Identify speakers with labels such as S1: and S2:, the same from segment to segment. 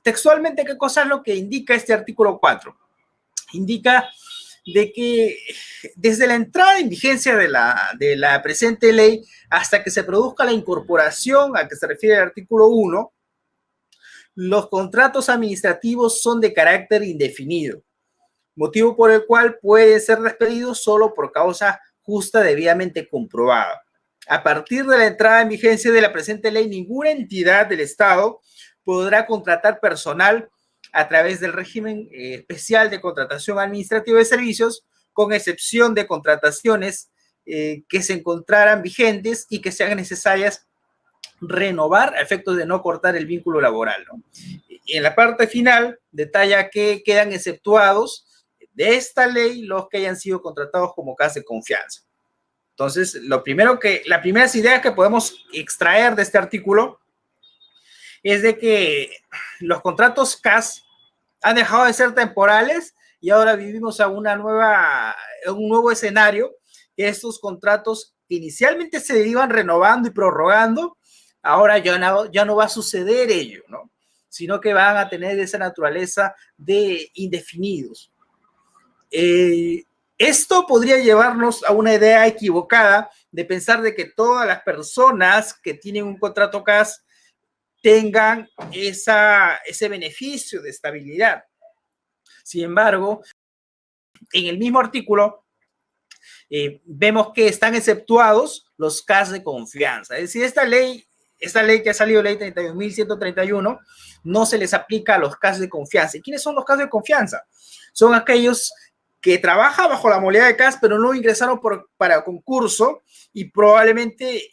S1: Textualmente, ¿qué cosa es lo que indica este artículo 4? Indica de que desde la entrada en vigencia de la presente ley hasta que se produzca la incorporación a que se refiere el artículo 1, los contratos administrativos son de carácter indefinido, motivo por el cual pueden ser despedidos solo por causa justa debidamente comprobada. A partir de la entrada en vigencia de la presente ley, ninguna entidad del Estado podrá contratar personal a través del régimen especial de contratación administrativa de servicios, con excepción de contrataciones que se encontraran vigentes y que sean necesarias renovar a efectos de no cortar el vínculo laboral, ¿no? En la parte final detalla que quedan exceptuados de esta ley los que hayan sido contratados como CAS de confianza. Entonces, las primeras ideas que podemos extraer de este artículo es de que los contratos CAS han dejado de ser temporales y ahora vivimos a un nuevo escenario, que estos contratos que inicialmente se iban renovando y prorrogando, ahora ya no va a suceder ello, ¿no? Sino que van a tener esa naturaleza de indefinidos. Esto podría llevarnos a una idea equivocada de pensar de que todas las personas que tienen un contrato CAS tengan ese beneficio de estabilidad. Sin embargo, en el mismo artículo vemos que están exceptuados los CAS de confianza. Es decir, esta ley que ha salido, ley 31.131, no se les aplica a los CAS de confianza. ¿Y quiénes son los CAS de confianza? Son aquellos que trabajan bajo la modalidad de CAS, pero no ingresaron para concurso y probablemente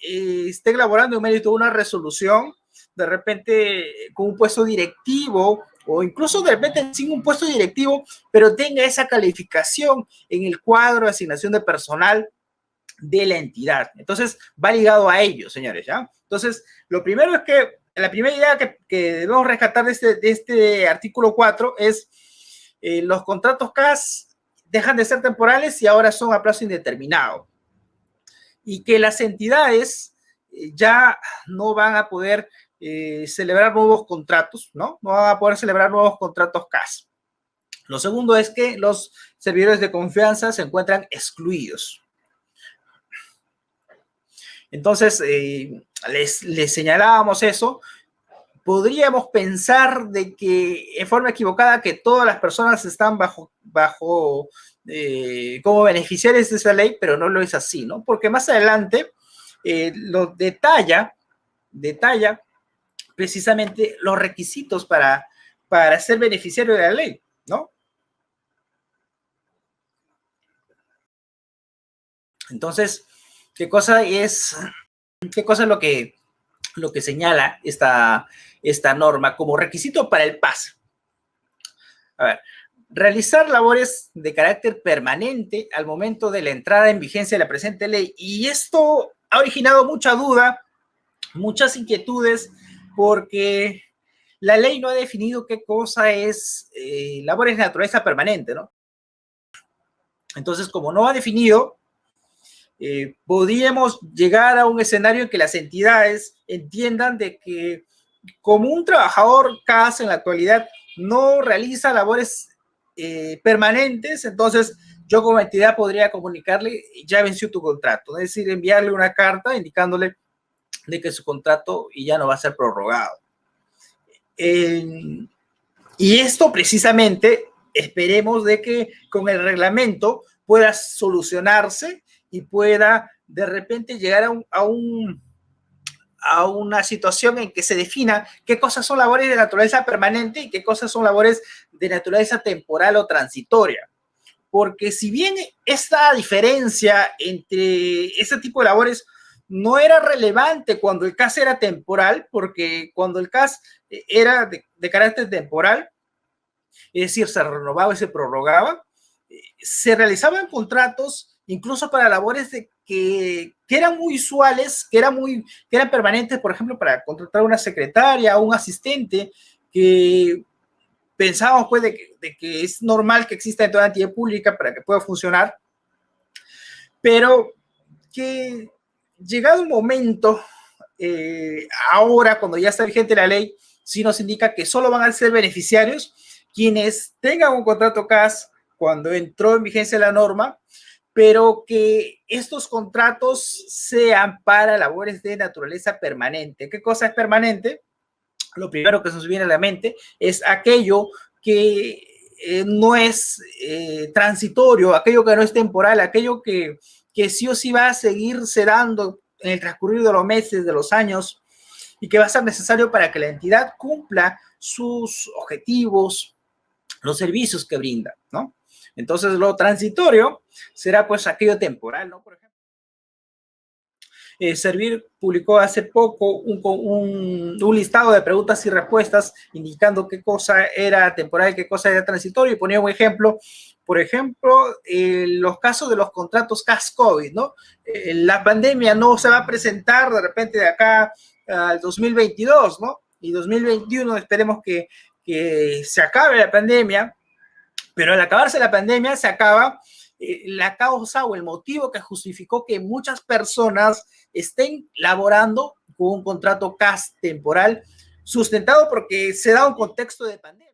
S1: estén laborando en mérito de una resolución, de repente con un puesto directivo o incluso de repente sin un puesto directivo, pero tenga esa calificación en el cuadro de asignación de personal de la entidad. Entonces, va ligado a ello, señores, ¿ya? Entonces, lo primero es que la primera idea que debemos rescatar de este artículo 4 es los contratos CAS dejan de ser temporales y ahora son a plazo indeterminado. Y que las entidades ya no van a poder celebrar nuevos contratos, ¿no? No van a poder celebrar nuevos contratos CAS. Lo segundo es que los servidores de confianza se encuentran excluidos. Entonces, les señalábamos eso. Podríamos pensar de que en forma equivocada que todas las personas están como beneficiarios de esa ley, pero no lo es así, ¿no? Porque más adelante lo detalla precisamente los requisitos para ser beneficiario de la ley, ¿no? Entonces, ¿qué cosa es lo que señala esta norma como requisito para el PAS? A ver, realizar labores de carácter permanente al momento de la entrada en vigencia de la presente ley. Y esto ha originado mucha duda, muchas inquietudes, porque la ley no ha definido qué cosa es labores de naturaleza permanente, ¿no? Entonces, como no ha definido, podríamos llegar a un escenario en que las entidades entiendan de que como un trabajador CAS en la actualidad no realiza labores permanentes, entonces yo como entidad podría comunicarle, ya venció tu contrato, es decir, enviarle una carta indicándole de que su contrato ya no va a ser prorrogado. Y esto precisamente esperemos de que con el reglamento pueda solucionarse y pueda de repente llegar a una situación en que se defina qué cosas son labores de naturaleza permanente y qué cosas son labores de naturaleza temporal o transitoria. Porque si bien esta diferencia entre este tipo de labores no era relevante cuando el CAS era temporal, porque cuando el CAS era de carácter temporal, es decir, se renovaba y se prorrogaba, se realizaban contratos incluso para labores que eran muy usuales, que eran permanentes, por ejemplo, para contratar a una secretaria o un asistente, que pensábamos pues de que es normal que exista en toda entidad pública para que pueda funcionar, pero que llegado un momento, ahora cuando ya está vigente la ley, sí nos indica que solo van a ser beneficiarios quienes tengan un contrato CAS cuando entró en vigencia la norma, pero que estos contratos sean para labores de naturaleza permanente. ¿Qué cosa es permanente? Lo primero que se nos viene a la mente es aquello que no es transitorio, aquello que no es temporal, aquello que sí o sí va a seguirse dando en el transcurrir de los meses, de los años, y que va a ser necesario para que la entidad cumpla sus objetivos, los servicios que brinda, ¿no? Entonces, lo transitorio será pues aquello temporal, ¿no? Por ejemplo, Servir publicó hace poco un listado de preguntas y respuestas indicando qué cosa era temporal y qué cosa era transitorio, y ponía un ejemplo, por ejemplo, los casos de los contratos CAS-COVID, ¿no? La pandemia no se va a presentar de repente de acá al 2022, ¿no? Y 2021 esperemos que se acabe la pandemia, pero al acabarse la pandemia se acaba la causa o el motivo que justificó que muchas personas estén laborando con un contrato CAS temporal sustentado porque se da un contexto de pandemia.